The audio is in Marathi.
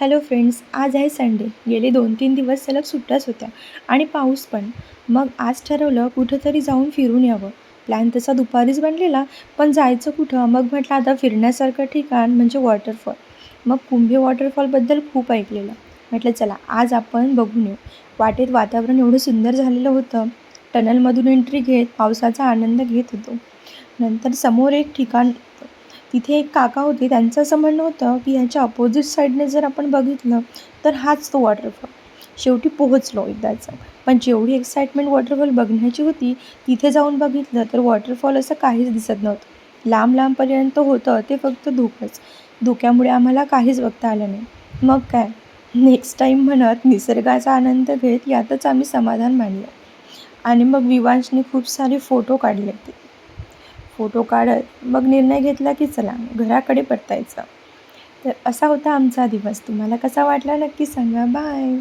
हॅलो फ्रेंड्स, आज आहे संडे. गेले 2-3 दिवस सलग सुट्ट्याच होत्या आणि पाऊस पण. मग आज ठरवलं कुठंतरी जाऊन फिरून यावं. प्लॅन तसा दुपारीच बनलेला, पण जायचं कुठं? मग म्हटलं आता फिरण्यासारखं ठिकाण म्हणजे वॉटरफॉल. मग कुंभे वॉटरफॉलबद्दल खूप ऐकलेलं. म्हटलं चला आज आपण बघून येऊ. वाटेत वातावरण एवढं सुंदर झालेलं होतं. टनलमधून एंट्री घेत पावसाचा आनंद घेत होतो. नंतर समोर एक ठिकाण होतं. तिथे एक काका होते. त्यांचं असं म्हणणं होतं, की ह्याच्या अपोझिट साईडने जर आपण बघितलं, तर हाच तो वॉटरफॉल. शेवटी पोहोचलो एकदाचं. पण जेवढी एक्साइटमेंट वॉटरफॉल बघण्याची होती, तिथे जाऊन बघितलं तर वॉटरफॉल असं काहीच दिसत नव्हतं. लांब-लांबपर्यंत होतं ते फक्त धुकंच. धुक्यामुळे आम्हाला काहीच बघता आलं नाही. मग काय, नेक्स्ट टाईम म्हणत निसर्गाचा आनंद घेत यातच आम्ही समाधान मानलं. आणि मग विवांशने खूप सारे फोटो काढले ते. फोटो काढत मग निर्णय घेतला की चला घराकडे परतायचं. तर असा होता आमचा दिवस. तुम्हाला कसा वाटला नक्की सांगा. बाय.